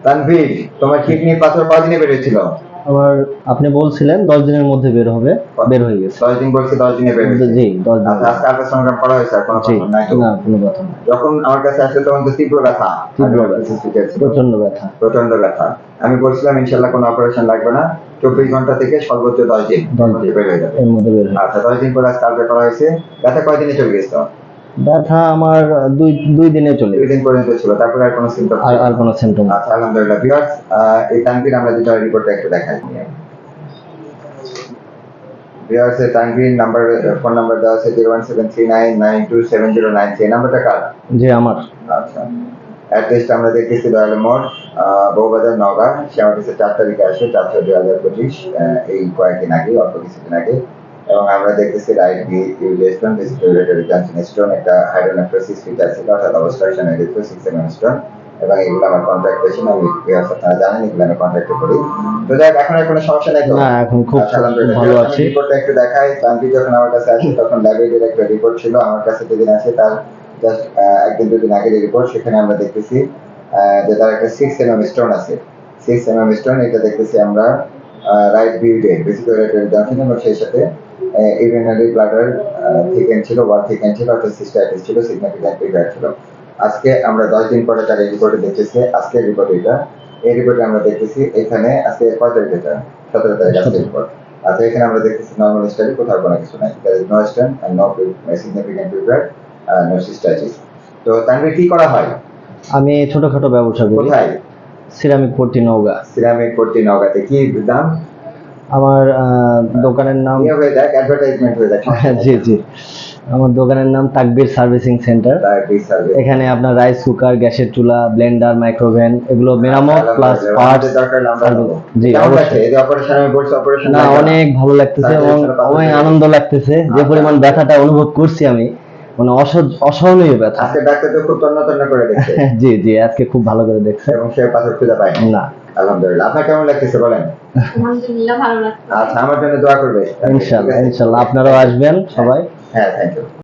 তানভীর, তোমার কিডনি পাথর কদিনে বেরিয়েছিল? আবার আপনি বলছিলেন 10 দিনের মধ্যে বের হয়ে গেছে। 10 দিন বলছি, 10 দিনে বের হয়েছে। জি 10 দিন। আচ্ছা, আজকে আল্ট্রাসাউন্ড করা হয়েছে? আর কোনো জি পাথর নাই তো? না, কোনো ব্যথা নাই। যখন আমার কাছে আসলে তখন তো তীব্র ব্যথা, প্রচন্ড ব্যথা। প্রচন্ড ব্যথা। আমি বলছিলাম ইনশাল্লাহ কোনো অপারেশন লাগবে না, 24 ঘন্টা থেকে সর্বোচ্চ 10 দিন বের হয়ে যাবে। এর মধ্যে বের হয়ে। আচ্ছা, 10 দিন পরে আজকে আলট্রা করা হয়েছে। ব্যথা কয়দিনে চলে গেছে? ব্যথা আমার দুই দিনে চলে 2 দিন পর্যন্ত ছিল, তারপরে আর কোনো সিমটম? আর কোনো সিমটম। আচ্ছা, আলহামদুলিল্লাহ। ভিউয়ার্স, এই তানভীর আমরা যেটা রিপোর্টটা একটু দেখাই। ভিউয়ার্স, এই তানভীর নাম্বার, ফোন নাম্বার দেওয়া আছে 01739927093। এই নাম্বারটা কার? জি আমার। আচ্ছা, অ্যাড্রেসটা আমরা দেখতেছি দয়াল মোড়, বউবাজার, নওগাঁ। সে আমার কাছে 4 তারিখে আসে, 4/6/2025, এই কয়েকদিন আগে, অল্প কিছুদিন আগে। এবং আমরা দেখতেছি right B stone, vesicular junction stone, একটা হাইড্রোনেফ্রোসিস ফিচার ছিল, অর্থাৎ অবস্ট্রাকশন হয়ে গেছে 6 mm স্টোন। এবং এগুলো আমার কন্ট্যাক্ট পেশেন্ট, আমি আপনারা জানেন এগুলো আমি কন্ট্যাক্টে করি। তো যাই হোক, এখন আর কোনো সমস্যা নাই তো? না, এখন খুব ভালো আছি। রিপোর্টটা একটু দেখাই। তানভীর যখন আমার কাছে আসে তখন ল্যাবের একটা রিপোর্ট ছিল। আমার কাছে যেদিন আসে তার জাস্ট 1-2 দিন আগের রিপোর্ট। সেখানে আমরা দেখতেছি যে তার একটা 6 mm স্টোন আছে। 6 mm স্টোন, এটা দেখতেছি আমরা রাইট বিউডে, ভেসিকুলার জাংশন, এবং সেই সাথে ইউরিনারি ব্লাডার থিকেন ছিল, ওয়াল থিকেন ছিল, অর্থাৎ সিস্টাইটিস ছিল, সিগনিফিক্যান্ট ফিগার ছিল। আজকে আমরা 10 দিন পরে তার এই রিপোর্টে দেখতেছি, আজকের রিপোর্ট এটা। এই রিপোর্টে আমরা দেখতেছি এখানে আজকে কয় তারিখ? এটা 17 তারিখ আজকের রিপোর্ট। আচ্ছা, এখানে আমরা দেখতেছি নর্মাল স্টাডি, কোথাও কোনো কিছু নাই। there is no stent and no significant figure, no cystitis। তো তানভীর, কি করা হয়? আমি ছোটখাটো ব্যবসা করি। কোথায়? সিরামিক পট্টি নওগাঁ। সিরামিক পট্টি নওগাঁতে। কি দাম? আমার দোকানের নাম হয়ে যাক, অ্যাডভার্টাইজমেন্ট হয়ে যাক। জি জি, আমার দোকানের নাম তাকবীর সার্ভিসিং সেন্টার। এখানে আপনার রাইস কুকার, গ্যাসের চুলা, ব্লেন্ডার, মাইক্রোওভেন, এগুলো মেরামত প্লাস পার্টস। জি অবশ্যই। এই যে অপারেশন আমি বলছি, অপারেশন না, অনেক ভালো লাগতেছে এবং অনেক আনন্দ লাগতেছে। যে পরিমাণ ব্যথাটা অনুভব করছি আমি, মানে অসহনীয় ব্যথা। আজকে ডাক্তার তো খুব তন্ন করে দেখছে। জি জি, আজকে খুব ভালো করে দেখছে এবং সে পাথর খুঁজে পায় না। আলহামদুলিল্লাহ। আপনার কেমন লাগতেছে বলেন? আলহামদুলিল্লাহ, ভালো লাগছে। আচ্ছা, আমার জন্য দোয়া করবে। ইনশাআল্লাহ ইনশাআল্লাহ, আপনারাও আসবেন সবাই। হ্যাঁ, থ্যাংক ইউ।